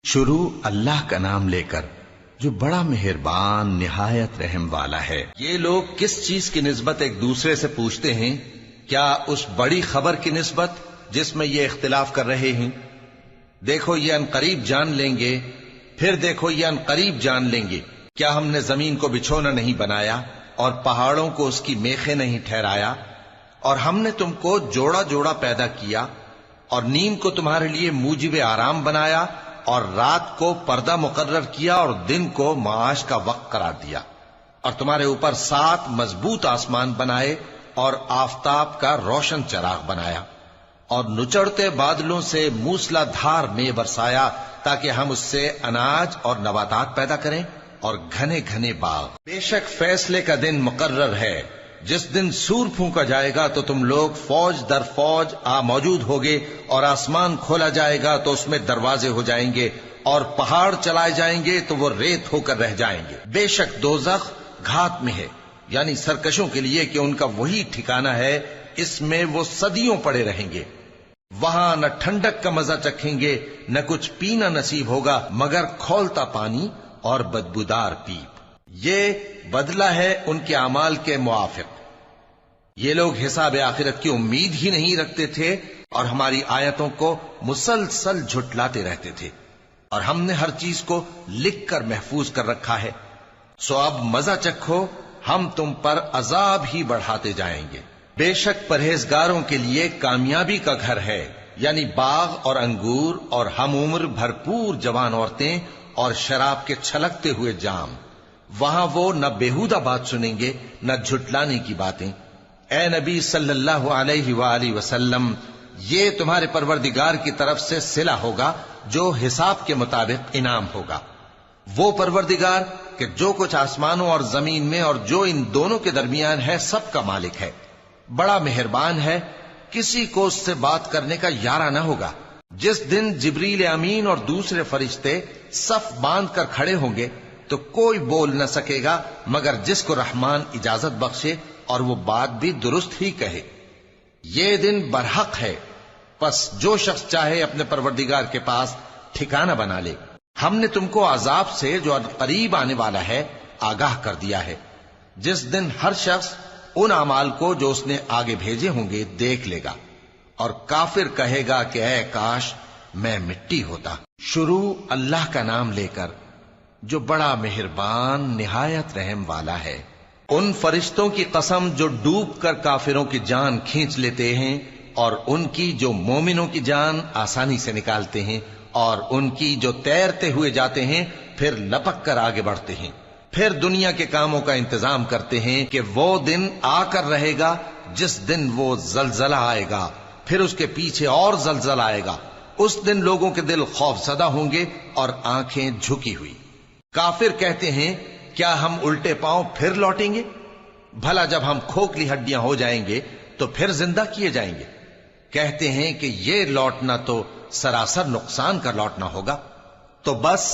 شروع اللہ کا نام لے کر جو بڑا مہربان نہایت رحم والا ہے۔ یہ لوگ کس چیز کی نسبت ایک دوسرے سے پوچھتے ہیں؟ کیا اس بڑی خبر کی نسبت جس میں یہ اختلاف کر رہے ہیں؟ دیکھو یہ انقریب جان لیں گے، پھر دیکھو یہ انقریب جان لیں گے۔ کیا ہم نے زمین کو بچھونا نہیں بنایا اور پہاڑوں کو اس کی میخیں نہیں ٹھہرایا؟ اور ہم نے تم کو جوڑا جوڑا پیدا کیا اور نیند کو تمہارے لیے موجب آرام بنایا اور رات کو پردہ مقرر کیا اور دن کو معاش کا وقت قرار دیا، اور تمہارے اوپر 7 مضبوط آسمان بنائے اور آفتاب کا روشن چراغ بنایا، اور نچڑتے بادلوں سے موسلا دھار میں برسایا تاکہ ہم اس سے اناج اور نباتات پیدا کریں اور گھنے گھنے باغ۔ بے شک فیصلے کا دن مقرر ہے، جس دن سور پھونکا جائے گا تو تم لوگ فوج در فوج موجود ہوگے، اور آسمان کھولا جائے گا تو اس میں دروازے ہو جائیں گے، اور پہاڑ چلائے جائیں گے تو وہ ریت ہو کر رہ جائیں گے۔ بے شک دوزخ گھات میں ہے، یعنی سرکشوں کے لیے کہ ان کا وہی ٹھکانہ ہے، اس میں وہ صدیوں پڑے رہیں گے۔ وہاں نہ ٹھنڈک کا مزہ چکھیں گے، نہ کچھ پینا نصیب ہوگا مگر کھولتا پانی اور بدبودار پیپ۔ یہ بدلہ ہے ان کے اعمال کے موافق۔ یہ لوگ حساب آخرت کی امید ہی نہیں رکھتے تھے اور ہماری آیتوں کو مسلسل جھٹلاتے رہتے تھے، اور ہم نے ہر چیز کو لکھ کر محفوظ کر رکھا ہے۔ سو اب مزہ چکھو، ہم تم پر عذاب ہی بڑھاتے جائیں گے۔ بے شک پرہیزگاروں کے لیے کامیابی کا گھر ہے، یعنی باغ اور انگور اور ہم عمر بھرپور جوان عورتیں اور شراب کے چھلکتے ہوئے جام۔ وہاں وہ نہ بیہودہ بات سنیں گے نہ جھٹلانے کی باتیں۔ اے نبی صلی اللہ علیہ وآلہ وسلم، یہ تمہارے پروردگار کی طرف سے صلہ ہوگا جو حساب کے مطابق انعام ہوگا۔ وہ پروردگار کہ جو کچھ آسمانوں اور زمین میں اور جو ان دونوں کے درمیان ہے سب کا مالک ہے، بڑا مہربان ہے، کسی کو اس سے بات کرنے کا یارہ نہ ہوگا۔ جس دن جبریل امین اور دوسرے فرشتے صف باندھ کر کھڑے ہوں گے تو کوئی بول نہ سکے گا مگر جس کو رحمان اجازت بخشے اور وہ بات بھی درست ہی کہے۔ یہ دن برحق ہے، پس جو شخص چاہے اپنے پروردگار کے پاس ٹھکانہ بنا لے۔ ہم نے تم کو عذاب سے جو قریب آنے والا ہے آگاہ کر دیا ہے، جس دن ہر شخص ان اعمال کو جو اس نے آگے بھیجے ہوں گے دیکھ لے گا، اور کافر کہے گا کہ اے کاش میں مٹی ہوتا۔ شروع اللہ کا نام لے کر جو بڑا مہربان نہایت رحم والا ہے۔ ان فرشتوں کی قسم جو ڈوب کر کافروں کی جان کھینچ لیتے ہیں، اور ان کی جو مومنوں کی جان آسانی سے نکالتے ہیں، اور ان کی جو تیرتے ہوئے جاتے ہیں پھر لپک کر آگے بڑھتے ہیں، پھر دنیا کے کاموں کا انتظام کرتے ہیں کہ وہ دن آ کر رہے گا جس دن وہ زلزلہ آئے گا، پھر اس کے پیچھے اور زلزلہ آئے گا۔ اس دن لوگوں کے دل خوف زدہ ہوں گے اور آنکھیں جھکی ہوئی۔ کافر کہتے ہیں کیا ہم الٹے پاؤں پھر لوٹیں گے؟ بھلا جب ہم کھوکھلی ہڈیاں ہو جائیں گے تو پھر زندہ کیے جائیں گے؟ کہتے ہیں کہ یہ لوٹنا تو سراسر نقصان کا لوٹنا ہوگا۔ تو بس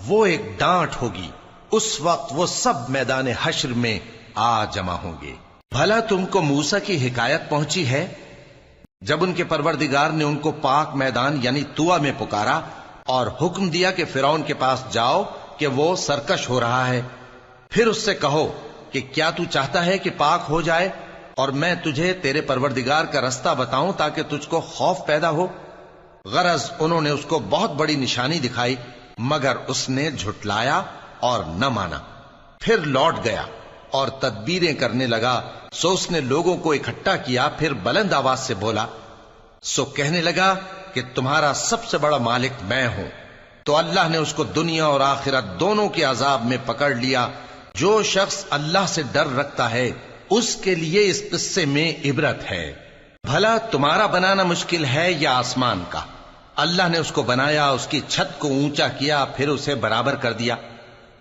وہ ایک ڈانٹ ہوگی، اس وقت وہ سب میدان حشر میں آ جمع ہوں گے۔ بھلا تم کو موسیٰ کی حکایت پہنچی ہے جب ان کے پروردگار نے ان کو پاک میدان یعنی طویٰ میں پکارا اور حکم دیا کہ فرعون کے پاس جاؤ کہ وہ سرکش ہو رہا ہے، پھر اس سے کہو کہ کیا تو چاہتا ہے کہ پاک ہو جائے اور میں تجھے تیرے پروردگار کا رستہ بتاؤں تاکہ تجھ کو خوف پیدا ہو؟ غرض انہوں نے اس کو بہت بڑی نشانی دکھائی مگر اس نے جھٹلایا اور نہ مانا، پھر لوٹ گیا اور تدبیریں کرنے لگا۔ سو اس نے لوگوں کو اکٹھا کیا، پھر بلند آواز سے بولا، سو کہنے لگا کہ تمہارا سب سے بڑا مالک میں ہوں۔ تو اللہ نے اس کو دنیا اور آخرت دونوں کے عذاب میں پکڑ لیا۔ جو شخص اللہ سے ڈر رکھتا ہے اس کے لیے اس قصے میں عبرت ہے۔ بھلا تمہارا بنانا مشکل ہے یا آسمان کا؟ اللہ نے اس کو بنایا، اس کی چھت کو اونچا کیا، پھر اسے برابر کر دیا،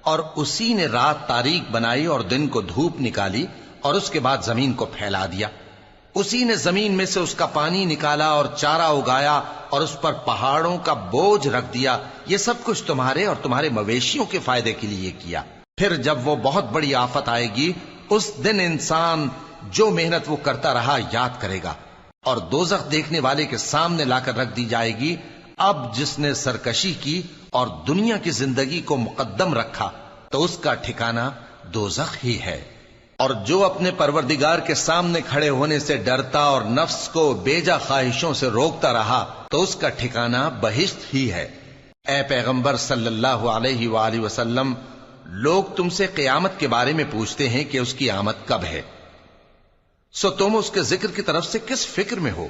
اور اسی نے رات تاریک بنائی اور دن کو دھوپ نکالی، اور اس کے بعد زمین کو پھیلا دیا۔ اسی نے زمین میں سے اس کا پانی نکالا اور چارہ اگایا اور اس پر پہاڑوں کا بوجھ رکھ دیا۔ یہ سب کچھ تمہارے اور تمہارے مویشیوں کے فائدے کے لیے کیا۔ پھر جب وہ بہت بڑی آفت آئے گی اس دن انسان جو محنت وہ کرتا رہا یاد کرے گا، اور دوزخ دیکھنے والے کے سامنے لا کر رکھ دی جائے گی۔ اب جس نے سرکشی کی اور دنیا کی زندگی کو مقدم رکھا تو اس کا ٹھکانہ دوزخ ہی ہے، اور جو اپنے پروردگار کے سامنے کھڑے ہونے سے ڈرتا اور نفس کو بیجا خواہشوں سے روکتا رہا تو اس کا ٹھکانہ بہشت ہی ہے۔ اے پیغمبر صلی اللہ علیہ وآلہ وسلم، لوگ تم سے قیامت کے بارے میں پوچھتے ہیں کہ اس کی آمد کب ہے، سو تم اس کے ذکر کی طرف سے کس فکر میں ہو؟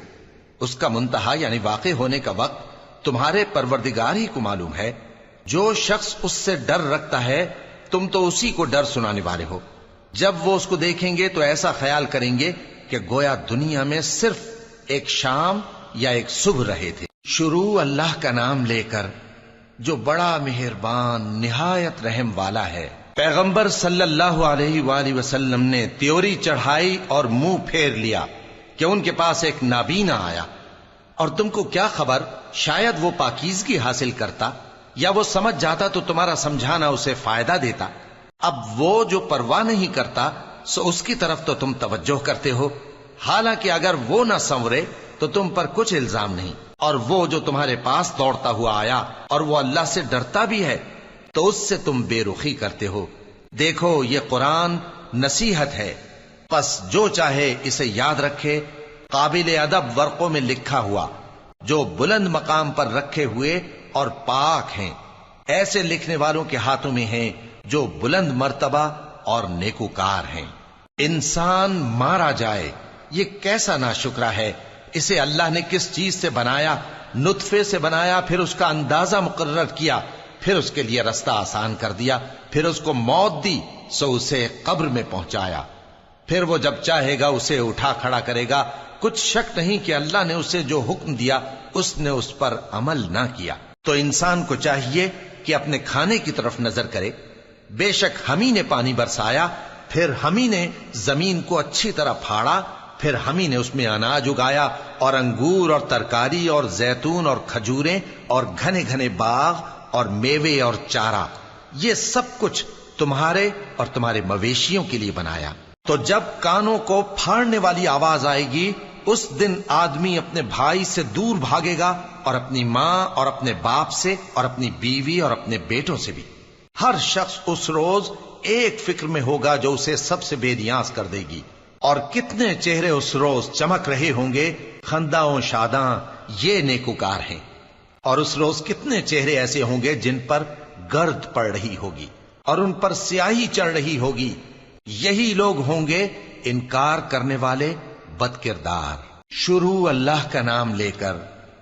اس کا منتہا یعنی واقع ہونے کا وقت تمہارے پروردگار ہی کو معلوم ہے۔ جو شخص اس سے ڈر رکھتا ہے تم تو اسی کو ڈر سنانے والے ہو۔ جب وہ اس کو دیکھیں گے تو ایسا خیال کریں گے کہ گویا دنیا میں صرف ایک شام یا ایک صبح رہے تھے۔ شروع اللہ کا نام لے کر جو بڑا مہربان نہایت رحم والا ہے۔ پیغمبر صلی اللہ علیہ وآلہ وسلم نے تیوری چڑھائی اور منہ پھیر لیا کہ ان کے پاس ایک نابینا آیا، اور تم کو کیا خبر، شاید وہ پاکیزگی حاصل کرتا یا وہ سمجھ جاتا تو تمہارا سمجھانا اسے فائدہ دیتا۔ اب وہ جو پرواہ نہیں کرتا سو اس کی طرف تو تم توجہ کرتے ہو، حالانکہ اگر وہ نہ سنورے تو تم پر کچھ الزام نہیں، اور وہ جو تمہارے پاس دوڑتا ہوا آیا اور وہ اللہ سے ڈرتا بھی ہے تو اس سے تم بے رخی کرتے ہو۔ دیکھو یہ قرآن نصیحت ہے، پس جو چاہے اسے یاد رکھے، قابل ادب ورقوں میں لکھا ہوا، جو بلند مقام پر رکھے ہوئے اور پاک ہیں، ایسے لکھنے والوں کے ہاتھوں میں ہیں جو بلند مرتبہ اور نیکوکار ہیں۔ انسان مارا جائے، یہ کیسا ناشکرا ہے، اسے اللہ نے کس چیز سے بنایا؟ نطفے سے بنایا، پھر اس کا اندازہ مقرر کیا، پھر اس کے لیے رستہ آسان کر دیا، پھر اس کو موت دی سو اسے قبر میں پہنچایا، پھر وہ جب چاہے گا اسے اٹھا کھڑا کرے گا۔ کچھ شک نہیں کہ اللہ نے اسے جو حکم دیا اس نے اس پر عمل نہ کیا۔ تو انسان کو چاہیے کہ اپنے کھانے کی طرف نظر کرے۔ بے شک ہم ہی نے پانی برسایا، پھر ہم ہی نے زمین کو اچھی طرح پھاڑا، پھر ہم ہی نے اس میں اناج اگایا اور انگور اور ترکاری اور زیتون اور کھجوریں اور گھنے گھنے باغ اور میوے اور چارہ، یہ سب کچھ تمہارے اور تمہارے مویشیوں کے لیے بنایا۔ تو جب کانوں کو پھاڑنے والی آواز آئے گی اس دن آدمی اپنے بھائی سے دور بھاگے گا، اور اپنی ماں اور اپنے باپ سے اور اپنی بیوی اور اپنے بیٹوں سے بھی۔ ہر شخص اس روز ایک فکر میں ہوگا جو اسے سب سے بے نیاز کر دے گی۔ اور کتنے چہرے اس روز چمک رہے ہوں گے، خنداں و شاداں، یہ نیکوکار ہیں۔ اور اس روز کتنے چہرے ایسے ہوں گے جن پر گرد پڑ رہی ہوگی اور ان پر سیاہی چڑھ رہی ہوگی، یہی لوگ ہوں گے انکار کرنے والے بد کردار۔ شروع اللہ کا نام لے کر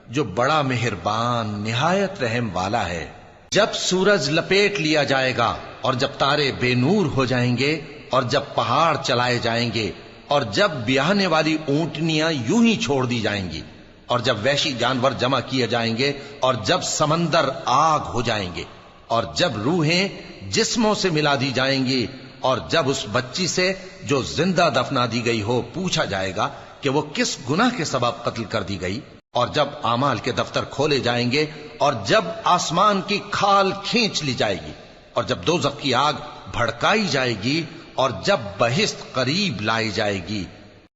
جو بڑا مہربان نہایت رحم والا ہے۔ جب سورج لپیٹ لیا جائے گا اور جب تارے بے نور ہو جائیں گے اور جب پہاڑ چلائے جائیں گے اور جب بیاہنے والی اونٹنیاں یوں ہی چھوڑ دی جائیں گی اور جب وحشی جانور جمع کیے جائیں گے اور جب سمندر آگ ہو جائیں گے اور جب روحیں جسموں سے ملا دی جائیں گی اور جب اس بچی سے جو زندہ دفنا دی گئی ہو پوچھا جائے گا کہ وہ کس گناہ کے سبب قتل کر دی گئی، اور جب اعمال کے دفتر کھولے جائیں گے اور جب آسمان کی کھال کھینچ لی جائے گی اور جب دوزخ کی آگ بھڑکائی جائے گی اور جب بہشت قریب لائی جائے گی،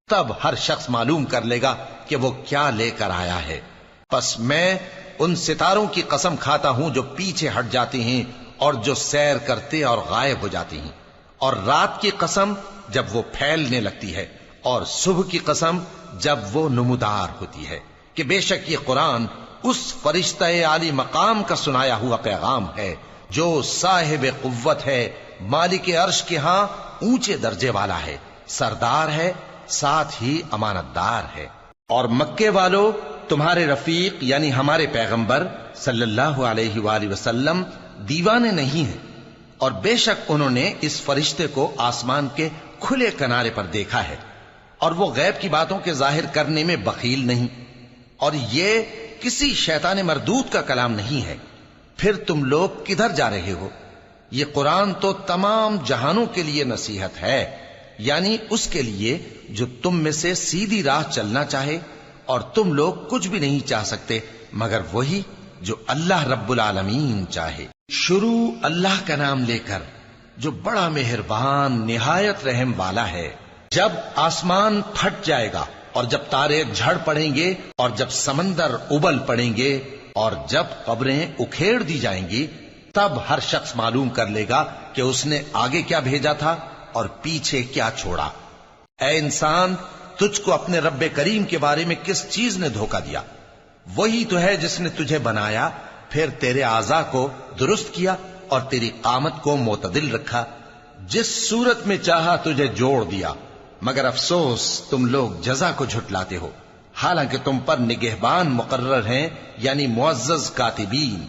تب ہر شخص معلوم کر لے گا کہ وہ کیا لے کر آیا ہے۔ پس میں ان ستاروں کی قسم کھاتا ہوں جو پیچھے ہٹ جاتے ہیں اور جو سیر کرتے اور غائب ہو جاتے ہیں، اور رات کی قسم جب وہ پھیلنے لگتی ہے، اور صبح کی قسم جب وہ نمودار ہوتی ہے، کہ بے شک یہ قرآن اس فرشتہ عالی مقام کا سنایا ہوا پیغام ہے جو صاحب قوت ہے، مالک عرش کے ہاں اونچے درجے والا ہے، سردار ہے، ساتھ ہی امانت دار ہے۔ اور مکے والو، تمہارے رفیق یعنی ہمارے پیغمبر صلی اللہ علیہ وآلہ وسلم دیوانے نہیں ہیں، اور بے شک انہوں نے اس فرشتے کو آسمان کے کھلے کنارے پر دیکھا ہے، اور وہ غیب کی باتوں کے ظاہر کرنے میں بخیل نہیں، اور یہ کسی شیطان مردود کا کلام نہیں ہے۔ پھر تم لوگ کدھر جا رہے ہو؟ یہ قرآن تو تمام جہانوں کے لیے نصیحت ہے، یعنی اس کے لیے جو تم میں سے سیدھی راہ چلنا چاہے، اور تم لوگ کچھ بھی نہیں چاہ سکتے مگر وہی جو اللہ رب العالمین چاہے۔ شروع اللہ کا نام لے کر جو بڑا مہربان نہایت رحم والا ہے۔ جب آسمان پھٹ جائے گا اور جب تارے جھڑ پڑیں گے اور جب سمندر ابل پڑیں گے اور جب قبریں اکھیڑ دی جائیں گی تب ہر شخص معلوم کر لے گا کہ اس نے آگے کیا بھیجا تھا اور پیچھے کیا چھوڑا۔ اے انسان، تجھ کو اپنے رب کریم کے بارے میں کس چیز نے دھوکہ دیا؟ وہی تو ہے جس نے تجھے بنایا، پھر تیرے اعضاء کو درست کیا اور تیری قامت کو معتدل رکھا، جس صورت میں چاہا تجھے جوڑ دیا، مگر افسوس تم لوگ جزا کو جھٹلاتے ہو، حالانکہ تم پر نگہبان مقرر ہیں، یعنی معزز کاتبین،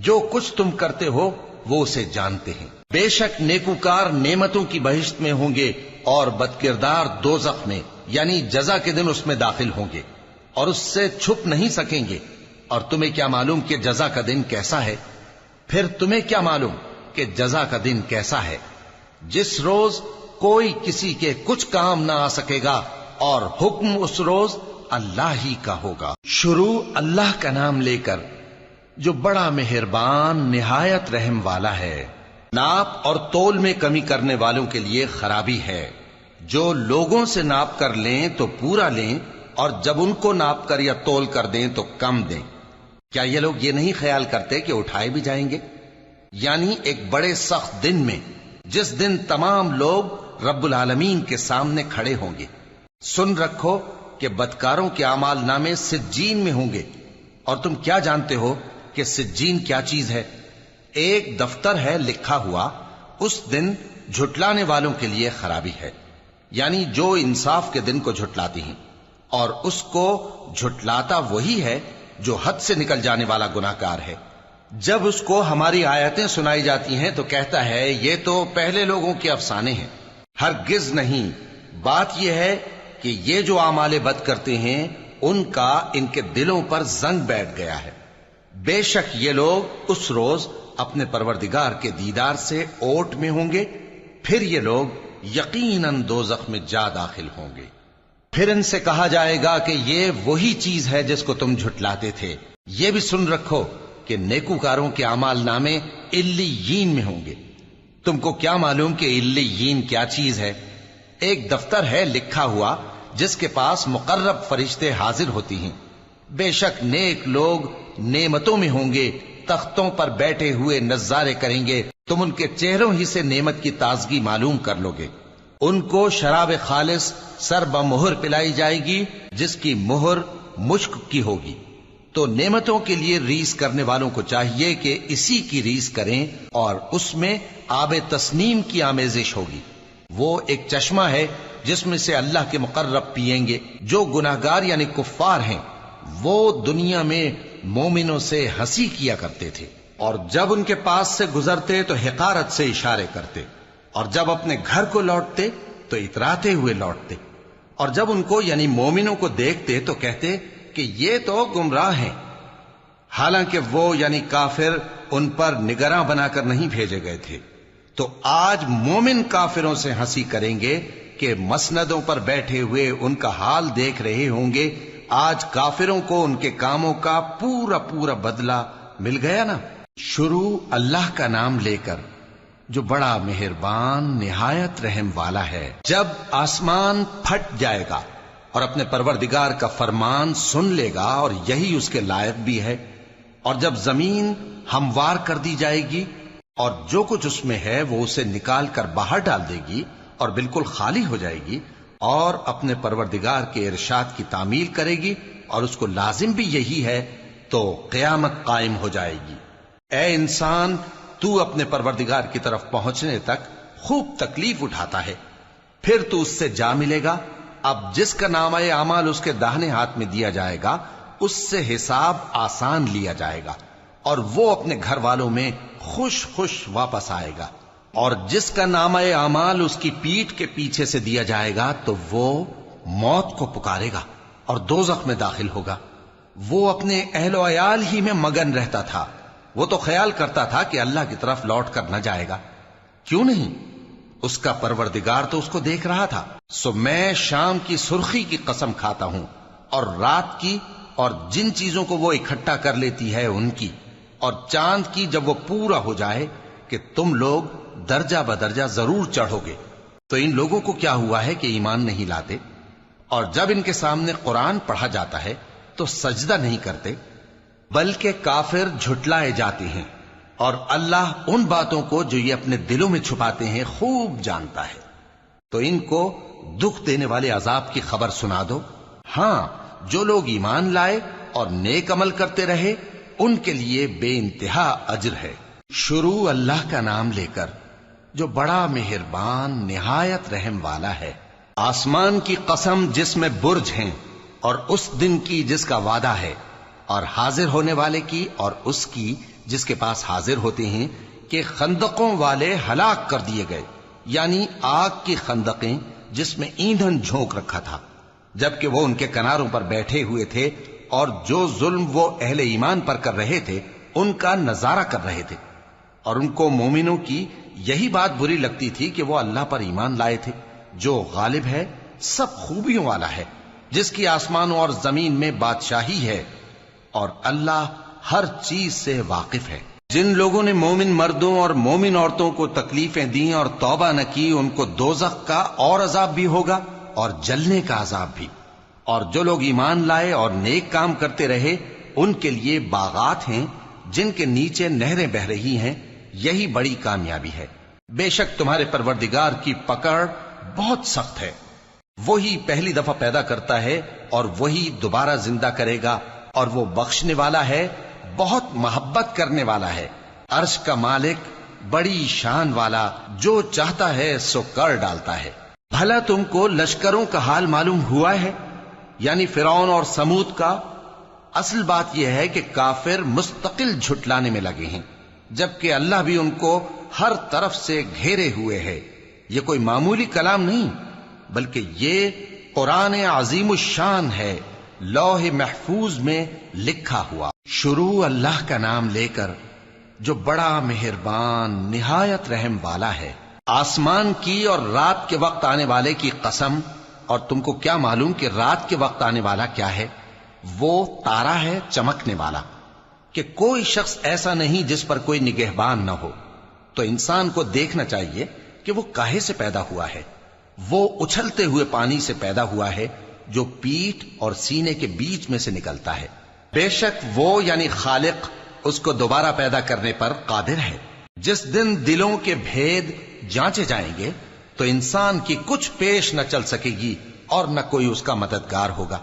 جو کچھ تم کرتے ہو وہ اسے جانتے ہیں۔ بے شک نیکوکار نعمتوں کی بہشت میں ہوں گے اور بدکردار دوزخ میں، یعنی جزا کے دن اس میں داخل ہوں گے اور اس سے چھپ نہیں سکیں گے۔ اور تمہیں کیا معلوم کہ جزا کا دن کیسا ہے؟ پھر تمہیں کیا معلوم کہ جزا کا دن کیسا ہے؟ جس روز کوئی کسی کے کچھ کام نہ آ سکے گا اور حکم اس روز اللہ ہی کا ہوگا۔ شروع اللہ کا نام لے کر جو بڑا مہربان نہایت رحم والا ہے۔ ناپ اور تول میں کمی کرنے والوں کے لیے خرابی ہے، جو لوگوں سے ناپ کر لیں تو پورا لیں اور جب ان کو ناپ کر یا تول کر دیں تو کم دیں۔ کیا یہ لوگ یہ نہیں خیال کرتے کہ اٹھائے بھی جائیں گے؟ یعنی ایک بڑے سخت دن میں، جس دن تمام لوگ رب العالمین کے سامنے کھڑے ہوں گے۔ سن رکھو کہ بدکاروں کے اعمال نامے سجین میں ہوں گے، اور تم کیا جانتے ہو کہ سجین کیا چیز ہے؟ ایک دفتر ہے لکھا ہوا، اس دن جھٹلانے والوں کے لیے خرابی ہے، یعنی جو انصاف کے دن کو جھٹلاتی ہیں، اور اس کو جھٹلاتا وہی ہے جو حد سے نکل جانے والا گناہگار ہے۔ جب اس کو ہماری آیتیں سنائی جاتی ہیں تو کہتا ہے یہ تو پہلے لوگوں کے افسانے ہیں۔ ہرگز نہیں، بات یہ ہے کہ یہ جو اعمال بد کرتے ہیں ان کا ان کے دلوں پر زنگ بیٹھ گیا ہے۔ بے شک یہ لوگ اس روز اپنے پروردگار کے دیدار سے اوٹ میں ہوں گے، پھر یہ لوگ یقیناً دوزخ میں جا داخل ہوں گے۔ پھر ان سے کہا جائے گا کہ یہ وہی چیز ہے جس کو تم جھٹلاتے تھے۔ یہ بھی سن رکھو کہ نیکوکاروں کے اعمال نامے علیین میں ہوں گے۔ تم کو کیا معلوم کہ علیین کیا چیز ہے؟ ایک دفتر ہے لکھا ہوا جس کے پاس مقرب فرشتے حاضر ہوتی ہیں۔ بے شک نیک لوگ نعمتوں میں ہوں گے، تختوں پر بیٹھے ہوئے نظارے کریں گے، تم ان کے چہروں ہی سے نعمت کی تازگی معلوم کر لو گے۔ ان کو شراب خالص سر بمہر پلائی جائے گی جس کی مہر مشک کی ہوگی۔ تو نعمتوں کے لیے ریس کرنے والوں کو چاہیے کہ اسی کی ریس کریں، اور اس میں آب تسنیم کی آمیزش ہوگی۔ وہ ایک چشمہ ہے جس میں سے اللہ کے مقرب پیئیں گے۔ جو گناہگار یعنی کفار ہیں وہ دنیا میں مومنوں سے ہنسی کیا کرتے تھے، اور جب ان کے پاس سے گزرتے تو حقارت سے اشارے کرتے، اور جب اپنے گھر کو لوٹتے تو اتراتے ہوئے لوٹتے، اور جب ان کو یعنی مومنوں کو دیکھتے تو کہتے کہ یہ تو گمراہ ہیں، حالانکہ وہ یعنی کافر ان پر نگراں بنا کر نہیں بھیجے گئے تھے۔ تو آج مومن کافروں سے ہنسی کریں گے کہ مسندوں پر بیٹھے ہوئے ان کا حال دیکھ رہے ہوں گے۔ آج کافروں کو ان کے کاموں کا پورا پورا بدلہ مل گیا نا۔ شروع اللہ کا نام لے کر جو بڑا مہربان نہایت رحم والا ہے۔ جب آسمان پھٹ جائے گا اور اپنے پروردگار کا فرمان سن لے گا، اور یہی اس کے لائق بھی ہے، اور جب زمین ہموار کر دی جائے گی اور جو کچھ اس میں ہے وہ اسے نکال کر باہر ڈال دے گی اور بالکل خالی ہو جائے گی، اور اپنے پروردگار کے ارشاد کی تعمیل کرے گی، اور اس کو لازم بھی یہی ہے، تو قیامت قائم ہو جائے گی۔ اے انسان، تو اپنے پروردگار کی طرف پہنچنے تک خوب تکلیف اٹھاتا ہے، پھر تو اس سے جا ملے گا۔ اب جس کا نامہ اعمال اس کے داہنے ہاتھ میں دیا جائے گا اس سے حساب آسان لیا جائے گا، اور وہ اپنے گھر والوں میں خوش خوش واپس آئے گا۔ اور جس کا نامہ اعمال اس کی پیٹھ کے پیچھے سے دیا جائے گا تو وہ موت کو پکارے گا اور دوزخ میں داخل ہوگا۔ وہ اپنے اہل و عیال ہی میں مگن رہتا تھا، وہ تو خیال کرتا تھا کہ اللہ کی طرف لوٹ کر نہ جائے گا، کیوں نہیں؟ اس کا پروردگار تو اس کو دیکھ رہا تھا۔ سو میں شام کی سرخی کی قسم کھاتا ہوں، اور رات کی، اور جن چیزوں کو وہ اکٹھا کر لیتی ہے ان کی، اور چاند کی جب وہ پورا ہو جائے، کہ تم لوگ درجہ بدرجہ ضرور چڑھو گے۔ تو ان لوگوں کو کیا ہوا ہے کہ ایمان نہیں لاتے، اور جب ان کے سامنے قرآن پڑھا جاتا ہے تو سجدہ نہیں کرتے۔ بلکہ کافر جھٹلائے جاتے ہیں، اور اللہ ان باتوں کو جو یہ اپنے دلوں میں چھپاتے ہیں خوب جانتا ہے۔ تو ان کو دکھ دینے والے عذاب کی خبر سنا دو۔ ہاں، جو لوگ ایمان لائے اور نیک عمل کرتے رہے ان کے لیے بے انتہا اجر ہے۔ شروع اللہ کا نام لے کر جو بڑا مہربان نہایت رحم والا ہے۔ آسمان کی قسم جس میں برج ہیں، اور اس دن کی جس کا وعدہ ہے، اور حاضر ہونے والے کی اور اس کی جس کے پاس حاضر ہوتے ہیں، کہ خندقوں والے ہلاک کر دیے گئے، یعنی آگ کی خندقیں جس میں ایندھن جھونک رکھا تھا، جبکہ وہ ان کے کناروں پر بیٹھے ہوئے تھے، اور جو ظلم وہ اہل ایمان پر کر رہے تھے ان کا نظارہ کر رہے تھے، اور ان کو مومنوں کی یہی بات بری لگتی تھی کہ وہ اللہ پر ایمان لائے تھے، جو غالب ہے، سب خوبیوں والا ہے، جس کی آسمانوں اور زمین میں بادشاہی ہے، اور اللہ ہر چیز سے واقف ہے۔ جن لوگوں نے مومن مردوں اور مومن عورتوں کو تکلیفیں دیں اور توبہ نہ کی، ان کو دوزخ کا اور عذاب بھی ہوگا اور جلنے کا عذاب بھی، اور جو لوگ ایمان لائے اور نیک کام کرتے رہے ان کے لیے باغات ہیں جن کے نیچے نہریں بہ رہی ہیں، یہی بڑی کامیابی ہے۔ بے شک تمہارے پروردگار کی پکڑ بہت سخت ہے، وہی پہلی دفعہ پیدا کرتا ہے اور وہی دوبارہ زندہ کرے گا، اور وہ بخشنے والا ہے، بہت محبت کرنے والا ہے، عرش کا مالک، بڑی شان والا، جو چاہتا ہے سو کر ڈالتا ہے۔ بھلا تم کو لشکروں کا حال معلوم ہوا ہے، یعنی فرعون اور سمود کا؟ اصل بات یہ ہے کہ کافر مستقل جھٹلانے میں لگے ہیں، جبکہ اللہ بھی ان کو ہر طرف سے گھیرے ہوئے ہے۔ یہ کوئی معمولی کلام نہیں، بلکہ یہ قرآن عظیم الشان ہے، لوح محفوظ میں لکھا ہوا۔ شروع اللہ کا نام لے کر جو بڑا مہربان نہایت رحم والا ہے۔ آسمان کی اور رات کے وقت آنے والے کی قسم، اور تم کو کیا معلوم کہ رات کے وقت آنے والا کیا ہے؟ وہ تارا ہے چمکنے والا، کہ کوئی شخص ایسا نہیں جس پر کوئی نگہبان نہ ہو۔ تو انسان کو دیکھنا چاہیے کہ وہ کاہے سے پیدا ہوا ہے۔ وہ اچھلتے ہوئے پانی سے پیدا ہوا ہے جو پیٹھ اور سینے کے بیچ میں سے نکلتا ہے۔ بے شک وہ یعنی خالق اس کو دوبارہ پیدا کرنے پر قادر ہے۔ جس دن دلوں کے بھید جانچے جائیں گے تو انسان کی کچھ پیش نہ چل سکے گی اور نہ کوئی اس کا مددگار ہوگا۔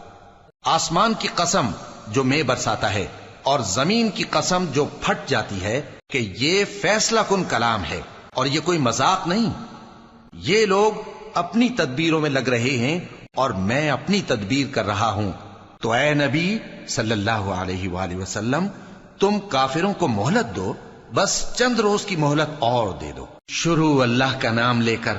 آسمان کی قسم جو مے برساتا ہے، اور زمین کی قسم جو پھٹ جاتی ہے، کہ یہ فیصلہ کن کلام ہے اور یہ کوئی مذاق نہیں۔ یہ لوگ اپنی تدبیروں میں لگ رہے ہیں اور میں اپنی تدبیر کر رہا ہوں۔ تو اے نبی صلی اللہ علیہ وآلہ وسلم، تم کافروں کو مہلت دو، بس چند روز کی مہلت اور دے دو۔ شروع اللہ کا نام لے کر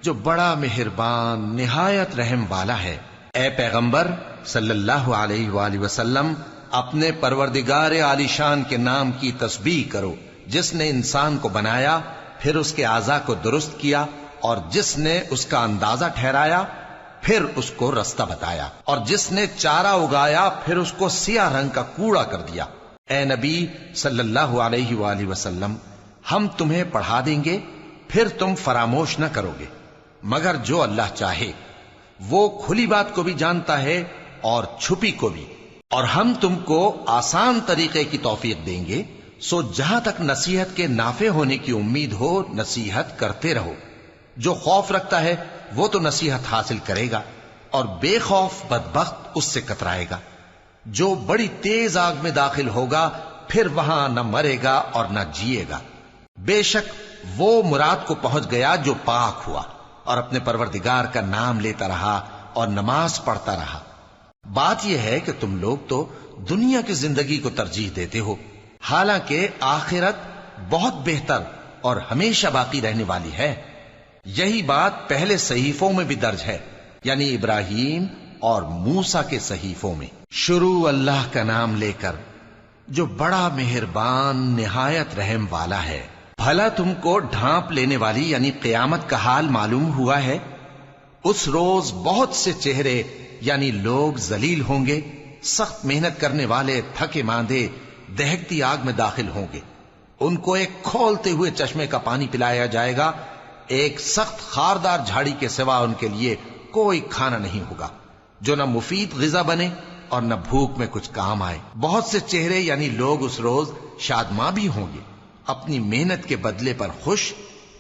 جو بڑا مہربان نہایت رحم والا ہے۔ اے پیغمبر صلی اللہ علیہ وآلہ وسلم، اپنے پروردگار عالی شان کے نام کی تسبیح کرو، جس نے انسان کو بنایا، پھر اس کے اعضاء کو درست کیا، اور جس نے اس کا اندازہ ٹھہرایا، پھر اس کو رستہ بتایا، اور جس نے چارہ اگایا، پھر اس کو سیاہ رنگ کا کوڑا کر دیا۔ اے نبی صلی اللہ علیہ وآلہ وسلم، ہم تمہیں پڑھا دیں گے، پھر تم فراموش نہ کرو گے، مگر جو اللہ چاہے۔ وہ کھلی بات کو بھی جانتا ہے اور چھپی کو بھی، اور ہم تم کو آسان طریقے کی توفیق دیں گے، سو جہاں تک نصیحت کے نافع ہونے کی امید ہو نصیحت کرتے رہو۔ جو خوف رکھتا ہے وہ تو نصیحت حاصل کرے گا، اور بے خوف بدبخت اس سے کترائے گا۔ جو بڑی تیز آگ میں داخل ہوگا، پھر وہاں نہ مرے گا اور نہ جیے گا۔ بے شک وہ مراد کو پہنچ گیا جو پاک ہوا اور اپنے پروردگار کا نام لیتا رہا اور نماز پڑھتا رہا۔ بات یہ ہے کہ تم لوگ تو دنیا کی زندگی کو ترجیح دیتے ہو، حالانکہ آخرت بہت بہتر اور ہمیشہ باقی رہنے والی ہے۔ یہی بات پہلے صحیفوں میں بھی درج ہے، یعنی ابراہیم اور موسیٰ کے صحیفوں میں۔ شروع اللہ کا نام لے کر جو بڑا مہربان نہایت رحم والا ہے۔ بھلا تم کو ڈھانپ لینے والی یعنی قیامت کا حال معلوم ہوا ہے؟ اس روز بہت سے چہرے یعنی لوگ ذلیل ہوں گے، سخت محنت کرنے والے تھکے ماندے دہکتی آگ میں داخل ہوں گے۔ ان کو ایک کھولتے ہوئے چشمے کا پانی پلایا جائے گا، ایک سخت خاردار جھاڑی کے سوا ان کے لیے کوئی کھانا نہیں ہوگا جو نہ مفید غذا بنے اور نہ بھوک میں کچھ کام آئے۔ بہت سے چہرے یعنی لوگ اس روز شادماں بھی ہوں گے، اپنی محنت کے بدلے پر خوش۔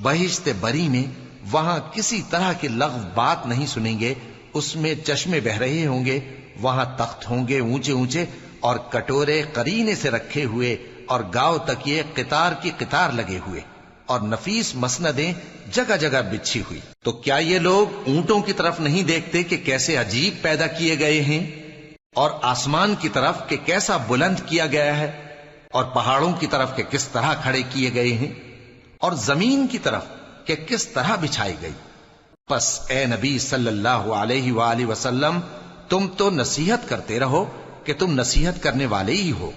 بہشت بری میں وہاں کسی طرح کی لغو بات نہیں سنیں گے، اس میں چشمے بہ رہے ہوں گے، وہاں تخت ہوں گے اونچے اونچے اور کٹورے قرینے سے رکھے ہوئے اور گاؤ تکیے قطار کی قطار لگے ہوئے اور نفیس مسندیں جگہ جگہ بچھی ہوئی۔ تو کیا یہ لوگ اونٹوں کی طرف نہیں دیکھتے کہ کیسے عجیب پیدا کیے گئے ہیں، اور آسمان کی طرف کہ کیسا بلند کیا گیا ہے، اور پہاڑوں کی طرف کہ کس طرح کھڑے کیے گئے ہیں، اور زمین کی طرف کہ کس طرح بچھائی گئی؟ پس اے نبی صلی اللہ علیہ وآلہ وسلم، تم تو نصیحت کرتے رہو کہ تم نصیحت کرنے والے ہی ہو،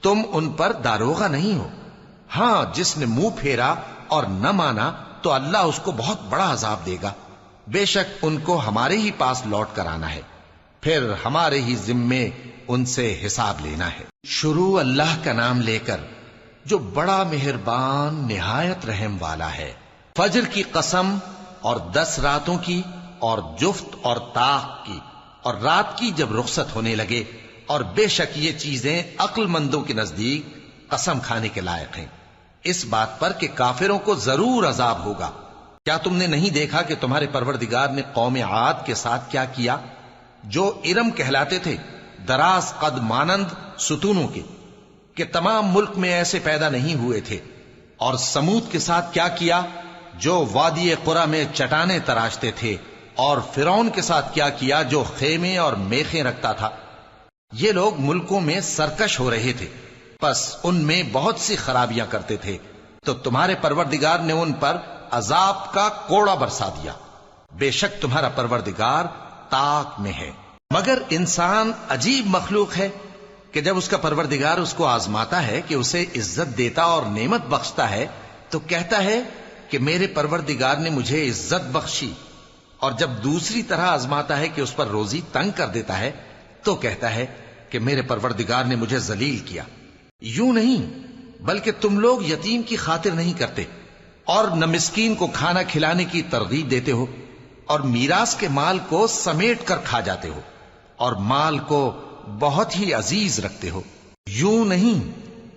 تم ان پر داروغہ نہیں ہو۔ ہاں، جس نے منہ پھیرا اور نہ مانا تو اللہ اس کو بہت بڑا عذاب دے گا۔ بے شک ان کو ہمارے ہی پاس لوٹ کر آنا ہے، پھر ہمارے ہی ذمے ان سے حساب لینا ہے۔ شروع اللہ کا نام لے کر جو بڑا مہربان نہایت رحم والا ہے۔ فجر کی قسم اور 10 راتوں کی اور جفت اور طاق کی اور رات کی جب رخصت ہونے لگے، اور بے شک یہ چیزیں عقل مندوں کے نزدیک قسم کھانے کے لائق ہیں، اس بات پر کہ کافروں کو ضرور عذاب ہوگا۔ کیا تم نے نہیں دیکھا کہ تمہارے پروردگار نے قوم عاد کے ساتھ کیا کیا، جو ارم کہلاتے تھے، دراز قد مانند ستونوں کے، کہ تمام ملک میں ایسے پیدا نہیں ہوئے تھے؟ اور سمود کے ساتھ کیا کیا، جو وادی قرا میں چٹانیں تراشتے تھے؟ اور فرعون کے ساتھ کیا کیا، جو خیمے اور میخیں رکھتا تھا؟ یہ لوگ ملکوں میں سرکش ہو رہے تھے، پس ان میں بہت سی خرابیاں کرتے تھے، تو تمہارے پروردگار نے ان پر عذاب کا کوڑا برسا دیا۔ بے شک تمہارا پروردگار طاق میں ہے۔ مگر انسان عجیب مخلوق ہے کہ جب اس کا پروردگار اس کو آزماتا ہے کہ اسے عزت دیتا اور نعمت بخشتا ہے تو کہتا ہے کہ میرے پروردگار نے مجھے عزت بخشی، اور جب دوسری طرح آزماتا ہے کہ اس پر روزی تنگ کر دیتا ہے تو کہتا ہے کہ میرے پروردگار نے مجھے ذلیل کیا۔ یوں نہیں، بلکہ تم لوگ یتیم کی خاطر نہیں کرتے اور نہ مسکین کو کھانا کھلانے کی ترغیب دیتے ہو، اور میراث کے مال کو سمیٹ کر کھا جاتے ہو، اور مال کو بہت ہی عزیز رکھتے ہو۔ یوں نہیں،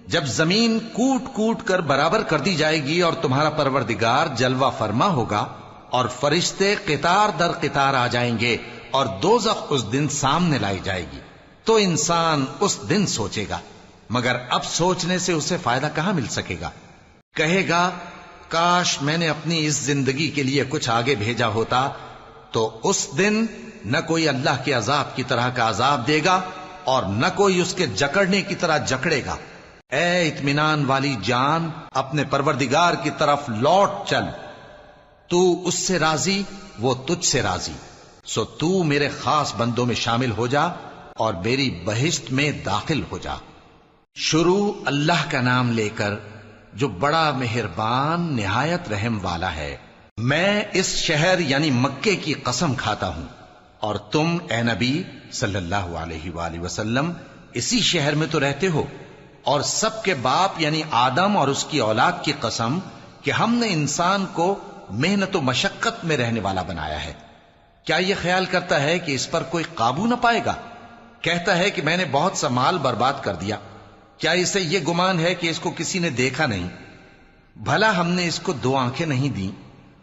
جب زمین کوٹ کوٹ کر برابر کر دی جائے گی اور تمہارا پروردگار جلوہ فرما ہوگا اور فرشتے قطار در قطار آ جائیں گے اور دوزخ اس دن سامنے لائی جائے گی، تو انسان اس دن سوچے گا، مگر اب سوچنے سے اسے فائدہ کہاں مل سکے گا؟ کہے گا کاش میں نے اپنی اس زندگی کے لیے کچھ آگے بھیجا ہوتا، تو اس دن نہ کوئی اللہ کے عذاب کی طرح کا عذاب دے گا اور نہ کوئی اس کے جکڑنے کی طرح جکڑے گا۔ اے اطمینان والی جان، اپنے پروردگار کی طرف لوٹ چل، تو اس سے راضی، وہ تجھ سے راضی، سو تو میرے خاص بندوں میں شامل ہو جا اور میری بہشت میں داخل ہو جا۔ شروع اللہ کا نام لے کر جو بڑا مہربان نہایت رحم والا ہے۔ میں اس شہر یعنی مکے کی قسم کھاتا ہوں، اور تم اے نبی صلی اللہ علیہ وآلہ وسلم اسی شہر میں تو رہتے ہو، اور سب کے باپ یعنی آدم اور اس کی اولاد کی قسم کہ ہم نے انسان کو محنت و مشقت میں رہنے والا بنایا ہے۔ کیا یہ خیال کرتا ہے کہ اس پر کوئی قابو نہ پائے گا؟ کہتا ہے کہ میں نے بہت سا مال برباد کر دیا۔ کیا اسے یہ گمان ہے کہ اس کو کسی نے دیکھا نہیں؟ بھلا ہم نے اس کو 2 آنکھیں نہیں دیں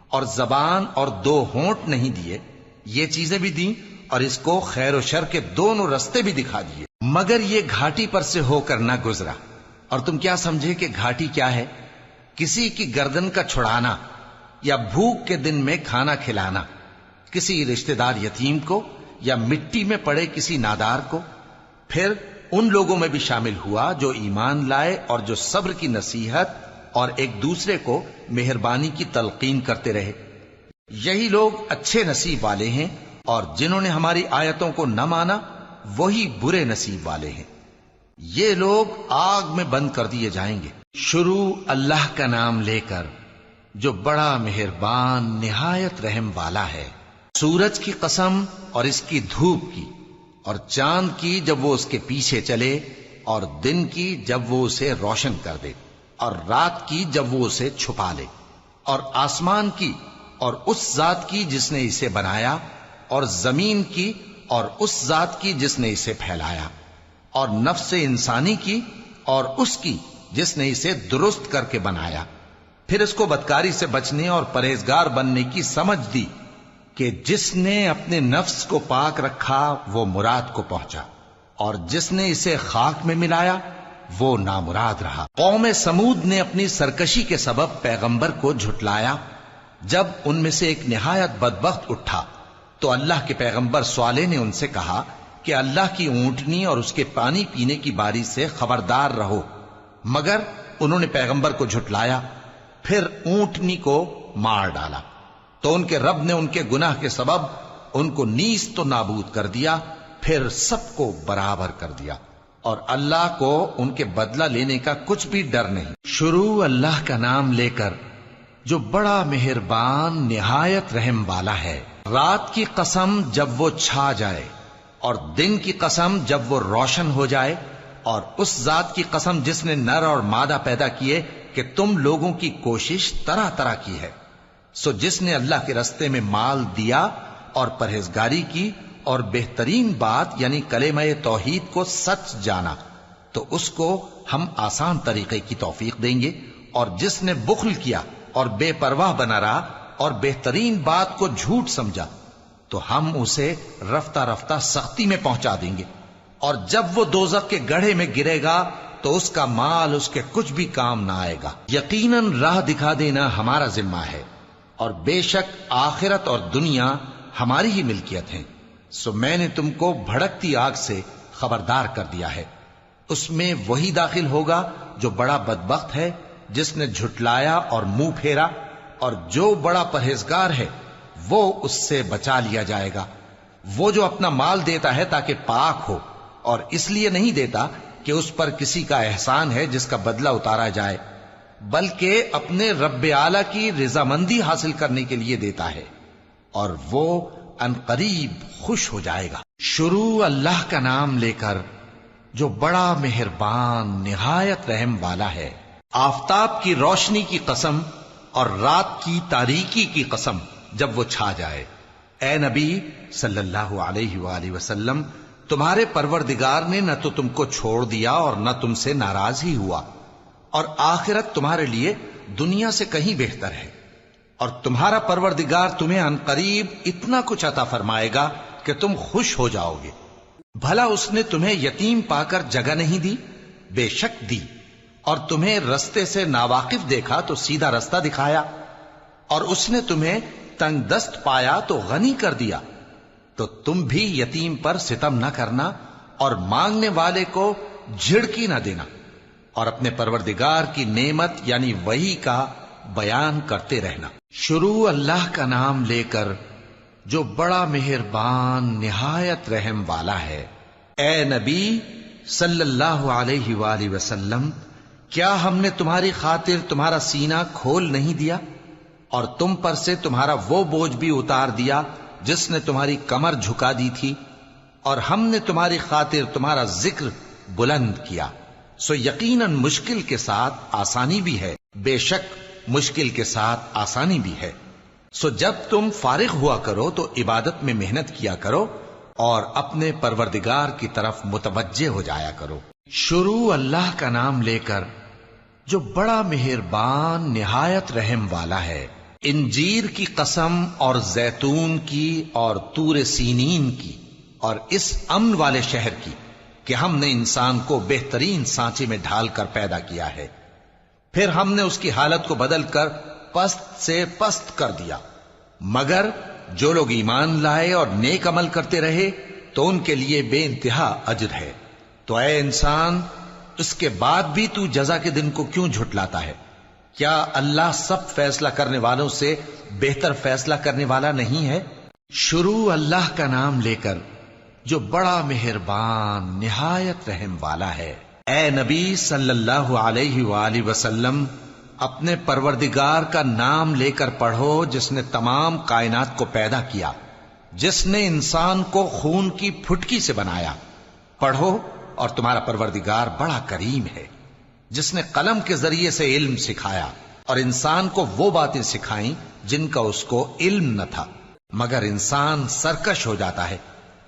اور زبان اور 2 ہونٹ نہیں دیے؟ یہ چیزیں بھی دیں اور اس کو خیر و شر کے دونوں رستے بھی دکھا دیے، مگر یہ گھاٹی پر سے ہو کر نہ گزرا۔ اور تم کیا سمجھے کہ گھاٹی کیا ہے؟ کسی کی گردن کا چھڑانا، یا بھوک کے دن میں کھانا کھلانا، کسی رشتہ دار یتیم کو، یا مٹی میں پڑے کسی نادار کو۔ پھر ان لوگوں میں بھی شامل ہوا جو ایمان لائے اور جو صبر کی نصیحت اور ایک دوسرے کو مہربانی کی تلقین کرتے رہے۔ یہی لوگ اچھے نصیب والے ہیں، اور جنہوں نے ہماری آیتوں کو نہ مانا وہی برے نصیب والے ہیں۔ یہ لوگ آگ میں بند کر دیے جائیں گے۔ شروع اللہ کا نام لے کر جو بڑا مہربان نہایت رحم والا ہے۔ سورج کی قسم اور اس کی دھوپ کی، اور چاند کی جب وہ اس کے پیچھے چلے، اور دن کی جب وہ اسے روشن کر دے، اور رات کی جب وہ اسے چھپا لے، اور آسمان کی اور اس ذات کی جس نے اسے بنایا، اور زمین کی اور اس ذات کی جس نے اسے پھیلایا، اور نفس انسانی کی اور اس کی جس نے اسے درست کر کے بنایا، پھر اس کو بدکاری سے بچنے اور پرہیزگار بننے کی سمجھ دی کہ جس نے اپنے نفس کو پاک رکھا وہ مراد کو پہنچا، اور جس نے اسے خاک میں ملایا وہ نامراد رہا۔ قوم سمود نے اپنی سرکشی کے سبب پیغمبر کو جھٹلایا۔ جب ان میں سے ایک نہایت بدبخت اٹھا تو اللہ کے پیغمبر صالح نے ان سے کہا کہ اللہ کی اونٹنی اور اس کے پانی پینے کی باری سے خبردار رہو، مگر انہوں نے پیغمبر کو جھٹلایا، پھر اونٹنی کو مار ڈالا تو ان کے رب نے ان کے گناہ کے سبب ان کو نیست و نابود کر دیا، پھر سب کو برابر کر دیا، اور اللہ کو ان کے بدلہ لینے کا کچھ بھی ڈر نہیں۔ شروع اللہ کا نام لے کر جو بڑا مہربان نہایت رحم والا ہے۔ رات کی قسم جب وہ چھا جائے، اور دن کی قسم جب وہ روشن ہو جائے، اور اس ذات کی قسم جس نے نر اور مادہ پیدا کیے کہ تم لوگوں کی کوشش طرح طرح کی ہے۔ سو جس نے اللہ کے رستے میں مال دیا اور پرہیزگاری کی اور بہترین بات یعنی کلمہ توحید کو سچ جانا، تو اس کو ہم آسان طریقے کی توفیق دیں گے، اور جس نے بخل کیا اور بے پرواہ بنا رہا اور بہترین بات کو جھوٹ سمجھا، تو ہم اسے رفتہ رفتہ سختی میں پہنچا دیں گے، اور جب وہ دوزخ کے گڑھے میں گرے گا تو اس کا مال اس کے کچھ بھی کام نہ آئے گا۔ یقیناً راہ دکھا دینا ہمارا ذمہ ہے، اور بے شک آخرت اور دنیا ہماری ہی ملکیت ہیں، سو میں نے تم کو بھڑکتی آگ سے خبردار کر دیا ہے۔ اس میں وہی داخل ہوگا جو بڑا بدبخت ہے، جس نے جھٹلایا اور منہ پھیرا، اور جو بڑا پرہیزگار ہے وہ اس سے بچا لیا جائے گا۔ وہ جو اپنا مال دیتا ہے تاکہ پاک ہو، اور اس لیے نہیں دیتا کہ اس پر کسی کا احسان ہے جس کا بدلہ اتارا جائے، بلکہ اپنے رب اعلیٰ کی رضامندی حاصل کرنے کے لیے دیتا ہے، اور وہ ان قریب خوش ہو جائے گا۔ شروع اللہ کا نام لے کر جو بڑا مہربان نہایت رحم والا ہے۔ آفتاب کی روشنی کی قسم اور رات کی تاریکی کی قسم جب وہ چھا جائے۔ اے نبی صلی اللہ علیہ وآلہ وسلم، تمہارے پروردگار نے نہ تو تم کو چھوڑ دیا اور نہ تم سے ناراض ہی ہوا، اور آخرت تمہارے لیے دنیا سے کہیں بہتر ہے، اور تمہارا پروردگار تمہیں ان قریب اتنا کچھ عطا فرمائے گا کہ تم خوش ہو جاؤ گے۔ بھلا اس نے تمہیں یتیم پا کر جگہ نہیں دی؟ بے شک دی، اور تمہیں رستے سے ناواقف دیکھا تو سیدھا رستہ دکھایا، اور اس نے تمہیں تنگ دست پایا تو غنی کر دیا، تو تم بھی یتیم پر ستم نہ کرنا اور مانگنے والے کو جھڑکی نہ دینا، اور اپنے پروردگار کی نعمت یعنی وحی کا بیان کرتے رہنا۔ شروع اللہ کا نام لے کر جو بڑا مہربان نہایت رحم والا ہے۔ اے نبی صلی اللہ علیہ وآلہ وسلم، کیا ہم نے تمہاری خاطر تمہارا سینہ کھول نہیں دیا، اور تم پر سے تمہارا وہ بوجھ بھی اتار دیا جس نے تمہاری کمر جھکا دی تھی، اور ہم نے تمہاری خاطر تمہارا ذکر بلند کیا، سو یقیناً مشکل کے ساتھ آسانی بھی ہے، بے شک مشکل کے ساتھ آسانی بھی ہے۔ سو جب تم فارغ ہوا کرو تو عبادت میں محنت کیا کرو، اور اپنے پروردگار کی طرف متوجہ ہو جایا کرو۔ شروع اللہ کا نام لے کر جو بڑا مہربان نہایت رحم والا ہے۔ انجیر کی قسم اور زیتون کی اور طور سینین کی اور اس امن والے شہر کی کہ ہم نے انسان کو بہترین سانچے میں ڈھال کر پیدا کیا ہے، پھر ہم نے اس کی حالت کو بدل کر پست سے پست کر دیا، مگر جو لوگ ایمان لائے اور نیک عمل کرتے رہے تو ان کے لیے بے انتہا اجر ہے۔ تو اے انسان، اس کے بعد بھی تو جزا کے دن کو کیوں جھٹلاتا ہے؟ کیا اللہ سب فیصلہ کرنے والوں سے بہتر فیصلہ کرنے والا نہیں ہے؟ شروع اللہ کا نام لے کر جو بڑا مہربان نہایت رحم والا ہے۔ اے نبی صلی اللہ علیہ وآلہ وسلم، اپنے پروردگار کا نام لے کر پڑھو جس نے تمام کائنات کو پیدا کیا، جس نے انسان کو خون کی پھٹکی سے بنایا۔ پڑھو، اور تمہارا پروردگار بڑا کریم ہے، جس نے قلم کے ذریعے سے علم سکھایا اور انسان کو وہ باتیں سکھائیں جن کا اس کو علم نہ تھا، مگر انسان سرکش ہو جاتا ہے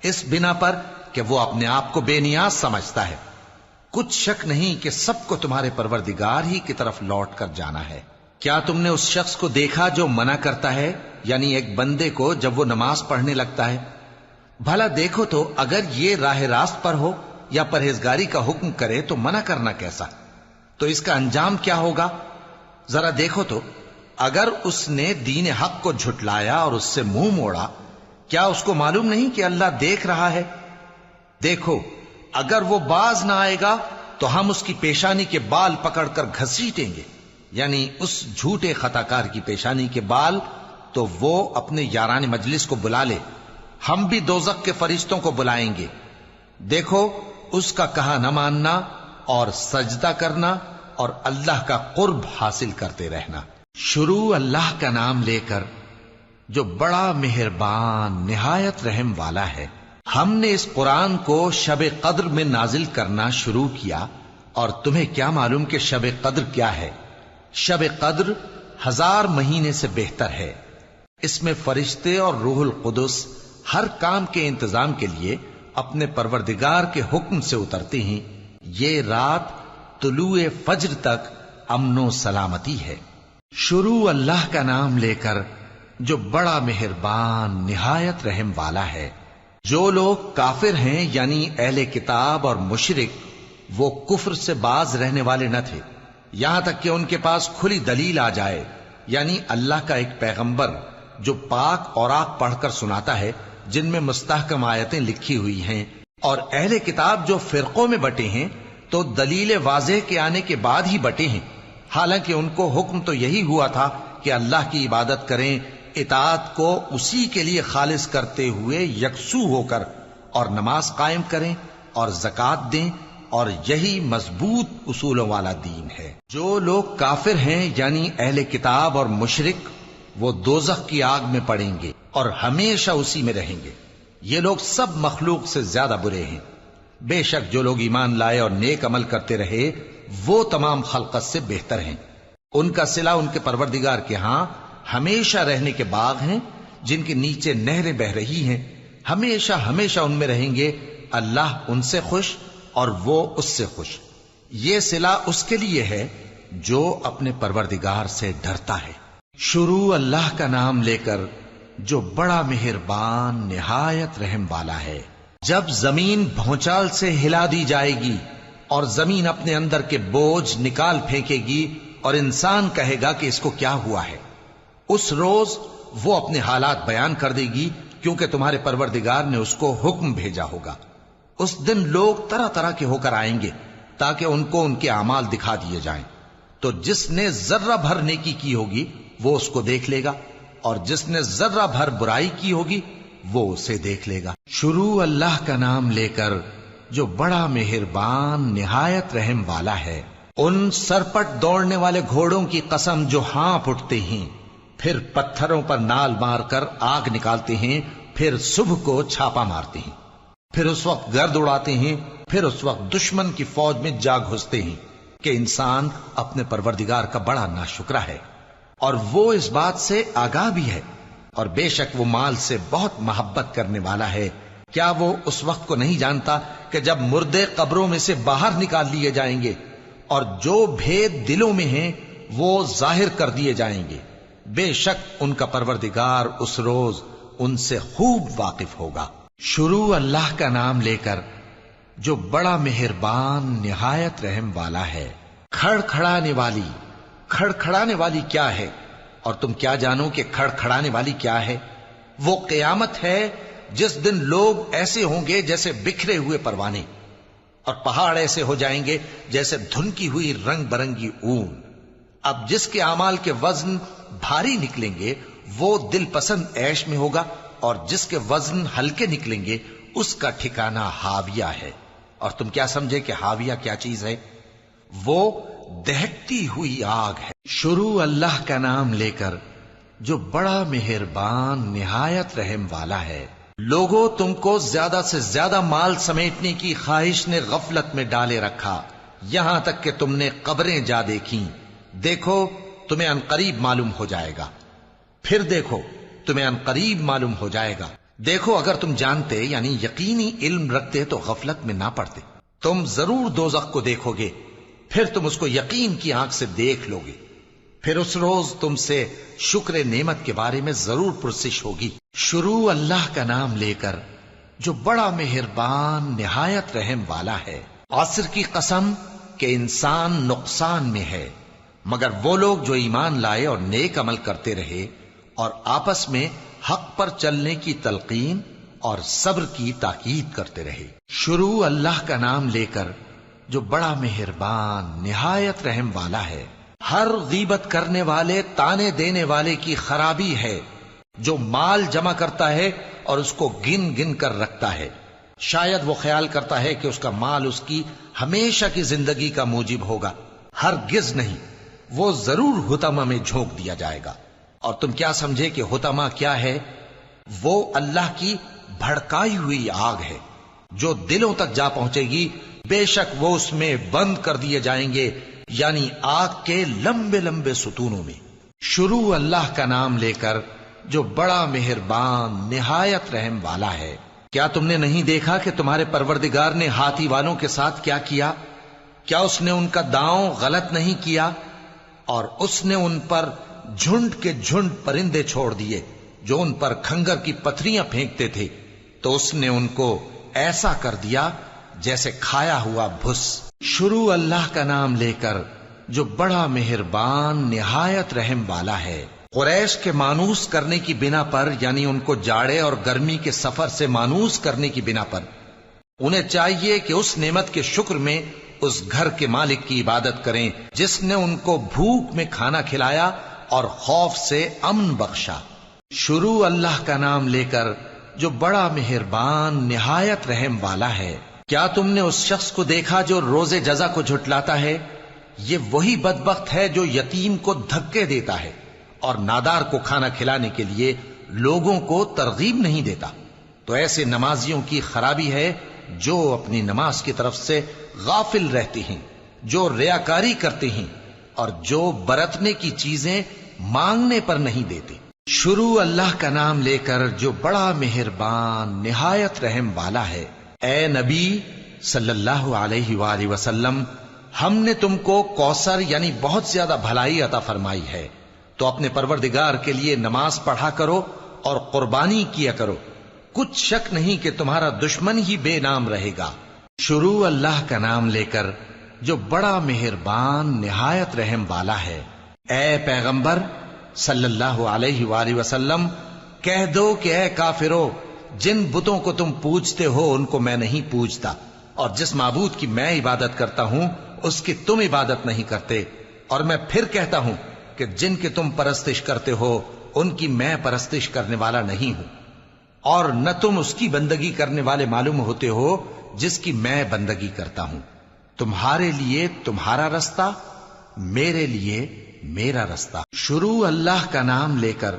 اس بنا پر کہ وہ اپنے آپ کو بے نیاز سمجھتا ہے۔ کچھ شک نہیں کہ سب کو تمہارے پروردگار ہی کی طرف لوٹ کر جانا ہے۔ کیا تم نے اس شخص کو دیکھا جو منع کرتا ہے، یعنی ایک بندے کو جب وہ نماز پڑھنے لگتا ہے؟ بھلا دیکھو تو اگر یہ راہ راست پر ہو یا پرہیزگاری کا حکم کرے تو منع کرنا کیسا؟ تو اس کا انجام کیا ہوگا؟ ذرا دیکھو تو اگر اس نے دین حق کو جھٹلایا اور اس سے منہ موڑا، کیا اس کو معلوم نہیں کہ اللہ دیکھ رہا ہے؟ دیکھو اگر وہ باز نہ آئے گا تو ہم اس کی پیشانی کے بال پکڑ کر گھسیٹیں گے، یعنی اس جھوٹے خطاکار کی پیشانی کے بال، تو وہ اپنے یاران مجلس کو بلا لے، ہم بھی دوزخ کے فرشتوں کو بلائیں گے۔ دیکھو اس کا کہا نہ ماننا اور سجدہ کرنا اور اللہ کا قرب حاصل کرتے رہنا۔ شروع اللہ کا نام لے کر جو بڑا مہربان نہایت رحم والا ہے۔ ہم نے اس قرآن کو شب قدر میں نازل کرنا شروع کیا، اور تمہیں کیا معلوم کہ شب قدر کیا ہے؟ شب قدر 1000 مہینے سے بہتر ہے۔ اس میں فرشتے اور روح القدس ہر کام کے انتظام کے لیے اپنے پروردگار کے حکم سے اترتے ہیں۔ یہ رات طلوع فجر تک امن و سلامتی ہے۔ شروع اللہ کا نام لے کر جو بڑا مہربان نہایت رحم والا ہے۔ جو لوگ کافر ہیں یعنی اہل کتاب اور مشرک، وہ کفر سے باز رہنے والے نہ تھے یہاں تک کہ ان کے پاس کھلی دلیل آ جائے، یعنی اللہ کا ایک پیغمبر جو پاک اوراق پڑھ کر سناتا ہے جن میں مستحکم آیتیں لکھی ہوئی ہیں۔ اور اہل کتاب جو فرقوں میں بٹے ہیں تو دلیل واضح کے آنے کے بعد ہی بٹے ہیں، حالانکہ ان کو حکم تو یہی ہوا تھا کہ اللہ کی عبادت کریں، اطاعت کو اسی کے لیے خالص کرتے ہوئے یکسو ہو کر، اور نماز قائم کریں اور زکوٰۃ دیں، اور یہی مضبوط اصولوں والا دین ہے۔ جو لوگ کافر ہیں یعنی اہل کتاب اور مشرک، وہ دوزخ کی آگ میں پڑیں گے اور ہمیشہ اسی میں رہیں گے۔ یہ لوگ سب مخلوق سے زیادہ برے ہیں۔ بے شک جو لوگ ایمان لائے اور نیک عمل کرتے رہے وہ تمام خلقت سے بہتر ہیں۔ ان کا صلہ ان کے پروردگار کے ہاں ہمیشہ رہنے کے باغ ہیں جن کے نیچے نہریں بہ رہی ہیں، ہمیشہ ہمیشہ ان میں رہیں گے۔ اللہ ان سے خوش اور وہ اس سے خوش۔ یہ صلہ اس کے لیے ہے جو اپنے پروردگار سے ڈرتا ہے۔ شروع اللہ کا نام لے کر جو بڑا مہربان نہایت رحم والا ہے۔ جب زمین بھونچال سے ہلا دی جائے گی اور زمین اپنے اندر کے بوجھ نکال پھینکے گی اور انسان کہے گا کہ اس کو کیا ہوا ہے، اس روز وہ اپنے حالات بیان کر دے گی، کیونکہ تمہارے پروردگار نے اس کو حکم بھیجا ہوگا۔ اس دن لوگ طرح طرح کے ہو کر آئیں گے تاکہ ان کو ان کے اعمال دکھا دیے جائیں۔ تو جس نے ذرہ بھر نیکی کی ہوگی وہ اس کو دیکھ لے گا، اور جس نے ذرہ بھر برائی کی ہوگی وہ اسے دیکھ لے گا۔ شروع اللہ کا نام لے کر جو بڑا مہربان نہایت رحم والا ہے۔ ان سرپٹ دوڑنے والے گھوڑوں کی قسم جو ہانپ اٹھتے ہیں، پھر پتھروں پر نال مار کر آگ نکالتے ہیں، پھر صبح کو چھاپا مارتے ہیں، پھر اس وقت گرد اڑاتے ہیں، پھر اس وقت دشمن کی فوج میں جا گھستے ہیں کہ انسان اپنے پروردگار کا بڑا ناشکرا ہے، اور وہ اس بات سے آگاہ بھی ہے، اور بے شک وہ مال سے بہت محبت کرنے والا ہے۔ کیا وہ اس وقت کو نہیں جانتا کہ جب مردے قبروں میں سے باہر نکال لیے جائیں گے اور جو بھید دلوں میں ہیں وہ ظاہر کر دیے جائیں گے؟ بے شک ان کا پروردگار اس روز ان سے خوب واقف ہوگا۔ شروع اللہ کا نام لے کر جو بڑا مہربان نہایت رحم والا ہے۔ کھڑکھڑانے والی، کھڑکھڑانے والی کیا ہے؟ اور تم کیا جانو کہ کھڑکھڑانے والی کیا ہے؟ وہ قیامت ہے جس دن لوگ ایسے ہوں گے جیسے بکھرے ہوئے پروانے، اور پہاڑ ایسے ہو جائیں گے جیسے دھنکی ہوئی رنگ برنگی اون۔ اب جس کے اعمال کے وزن بھاری نکلیں گے وہ دل پسند عیش میں ہوگا، اور جس کے وزن ہلکے نکلیں گے اس کا ٹھکانہ ہاویہ ہے۔ اور تم کیا سمجھے کہ ہاویہ کیا چیز ہے؟ وہ دہکتی ہوئی آگ ہے۔ شروع اللہ کا نام لے کر جو بڑا مہربان نہایت رحم والا ہے۔ لوگوں، تم کو زیادہ سے زیادہ مال سمیٹنے کی خواہش نے غفلت میں ڈالے رکھا، یہاں تک کہ تم نے قبریں جا دیکھیں۔ دیکھو تمہیں عنقریب معلوم ہو جائے گا، پھر دیکھو تمہیں عنقریب معلوم ہو جائے گا۔ دیکھو اگر تم جانتے یعنی یقینی علم رکھتے تو غفلت میں نہ پڑتے. تم ضرور دوزخ کو دیکھو گے، پھر تم اس کو یقین کی آنکھ سے دیکھ لو گے. پھر اس روز تم سے شکر نعمت کے بارے میں ضرور پرسش ہوگی. شروع اللہ کا نام لے کر جو بڑا مہربان نہایت رحم والا ہے. عصر کی قسم کہ انسان نقصان میں ہے مگر وہ لوگ جو ایمان لائے اور نیک عمل کرتے رہے اور آپس میں حق پر چلنے کی تلقین اور صبر کی تاکید کرتے رہے. شروع اللہ کا نام لے کر جو بڑا مہربان نہایت رحم والا ہے. ہر غیبت کرنے والے تانے دینے والے کی خرابی ہے جو مال جمع کرتا ہے اور اس کو گن گن کر رکھتا ہے. شاید وہ خیال کرتا ہے کہ اس کا مال اس کی ہمیشہ کی زندگی کا موجب ہوگا. ہرگز نہیں، وہ ضرور حطمہ میں جھونک دیا جائے گا. اور تم کیا سمجھے کہ حطمہ کیا ہے؟ وہ اللہ کی بھڑکائی ہوئی آگ ہے جو دلوں تک جا پہنچے گی. بے شک وہ اس میں بند کر دیے جائیں گے، یعنی آگ کے لمبے لمبے ستونوں میں. شروع اللہ کا نام لے کر جو بڑا مہربان نہایت رحم والا ہے. کیا تم نے نہیں دیکھا کہ تمہارے پروردگار نے ہاتھی والوں کے ساتھ کیا کیا؟ کیا اس نے ان کا داؤں غلط نہیں کیا؟ اور اس نے ان پر جھنڈ کے جھنڈ پرندے چھوڑ دیے جو ان پر کھنگر کی پتھریاں پھینکتے تھے، تو اس نے ان کو ایسا کر دیا جیسے کھایا ہوا بھس. شروع اللہ کا نام لے کر جو بڑا مہربان نہایت رحم والا ہے. قریش کے مانوس کرنے کی بنا پر، یعنی ان کو جاڑے اور گرمی کے سفر سے مانوس کرنے کی بنا پر، انہیں چاہیے کہ اس نعمت کے شکر میں اس گھر کے مالک کی عبادت کریں جس نے ان کو بھوک میں کھانا کھلایا اور خوف سے امن بخشا. شروع اللہ کا نام لے کر جو بڑا مہربان نہایت رحم والا ہے. کیا تم نے اس شخص کو دیکھا جو روز جزا کو جھٹلاتا ہے؟ یہ وہی بدبخت ہے جو یتیم کو دھکے دیتا ہے اور نادار کو کھانا کھلانے کے لیے لوگوں کو ترغیب نہیں دیتا. تو ایسے نمازیوں کی خرابی ہے جو اپنی نماز کی طرف سے غافل رہتے ہیں، جو ریاکاری کرتے ہیں اور جو برتنے کی چیزیں مانگنے پر نہیں دیتے. شروع اللہ کا نام لے کر جو بڑا مہربان نہایت رحم والا ہے. اے نبی صلی اللہ علیہ وآلہ وسلم، ہم نے تم کو کوثر یعنی بہت زیادہ بھلائی عطا فرمائی ہے، تو اپنے پروردگار کے لیے نماز پڑھا کرو اور قربانی کیا کرو. کچھ شک نہیں کہ تمہارا دشمن ہی بے نام رہے گا. شروع اللہ کا نام لے کر جو بڑا مہربان نہایت رحم والا ہے. اے پیغمبر صلی اللہ علیہ وآلہ وسلم، کہہ دو کہ اے کافرو، جن بتوں کو تم پوجتے ہو ان کو میں نہیں پوجتا، اور جس معبود کی میں عبادت کرتا ہوں اس کی تم عبادت نہیں کرتے. اور میں پھر کہتا ہوں کہ جن کی تم پرستش کرتے ہو ان کی میں پرستش کرنے والا نہیں ہوں، اور نہ تم اس کی بندگی کرنے والے معلوم ہوتے ہو جس کی میں بندگی کرتا ہوں. تمہارے لیے تمہارا رستہ، میرے لیے میرا رستہ. شروع اللہ کا نام لے کر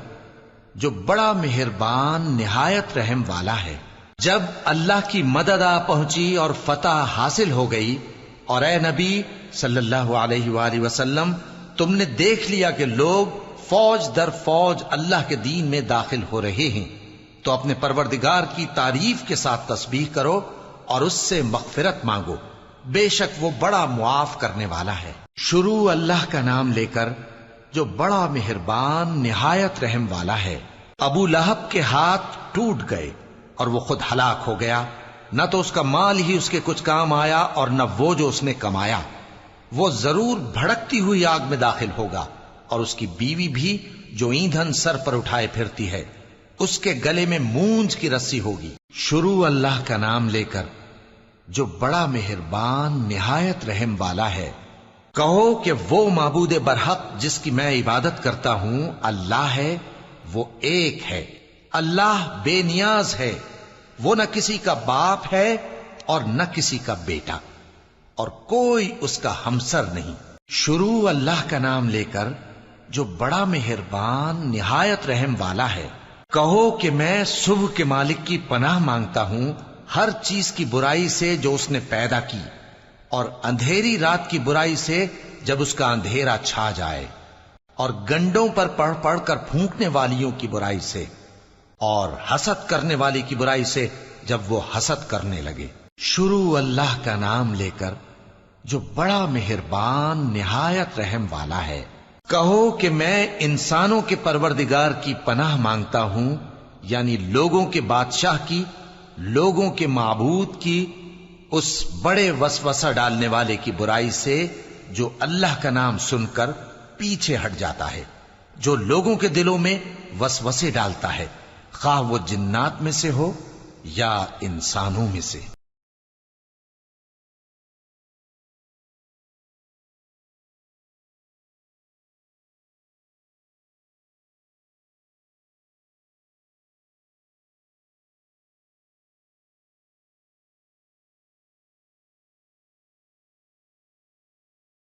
جو بڑا مہربان نہایت رحم والا ہے. جب اللہ کی مدد آ پہنچی اور فتح حاصل ہو گئی، اور اے نبی صلی اللہ علیہ وآلہ وسلم، تم نے دیکھ لیا کہ لوگ فوج در فوج اللہ کے دین میں داخل ہو رہے ہیں، تو اپنے پروردگار کی تعریف کے ساتھ تسبیح کرو اور اس سے مغفرت مانگو، بے شک وہ بڑا معاف کرنے والا ہے. شروع اللہ کا نام لے کر جو بڑا مہربان نہایت رحم والا ہے. ابو لہب کے ہاتھ ٹوٹ گئے اور وہ خود ہلاک ہو گیا، نہ تو اس کا مال ہی اس کے کچھ کام آیا اور نہ وہ جو اس نے کمایا. وہ ضرور بھڑکتی ہوئی آگ میں داخل ہوگا، اور اس کی بیوی بھی جو ایندھن سر پر اٹھائے پھرتی ہے، اس کے گلے میں مونج کی رسی ہوگی. شروع اللہ کا نام لے کر جو بڑا مہربان نہایت رحم والا ہے. کہو کہ وہ معبود برحق جس کی میں عبادت کرتا ہوں اللہ ہے، وہ ایک ہے. اللہ بے نیاز ہے، وہ نہ کسی کا باپ ہے اور نہ کسی کا بیٹا، اور کوئی اس کا ہمسر نہیں. شروع اللہ کا نام لے کر جو بڑا مہربان نہایت رحم والا ہے. کہو کہ میں صبح کے مالک کی پناہ مانگتا ہوں ہر چیز کی برائی سے جو اس نے پیدا کی، اور اندھیری رات کی برائی سے جب اس کا اندھیرا چھا جائے، اور گنڈوں پر پڑھ پڑھ کر پھونکنے والیوں کی برائی سے، اور حسد کرنے والے کی برائی سے جب وہ حسد کرنے لگے۔ شروع اللہ کا نام لے کر جو بڑا مہربان نہایت رحم والا ہے۔ کہو کہ میں انسانوں کے پروردگار کی پناہ مانگتا ہوں، یعنی لوگوں کے بادشاہ کی، لوگوں کے معبود کی، اس بڑے وسوسہ ڈالنے والے کی برائی سے جو اللہ کا نام سن کر پیچھے ہٹ جاتا ہے، جو لوگوں کے دلوں میں وسوسے ڈالتا ہے، خواہ وہ جنات میں سے ہو یا انسانوں میں سے۔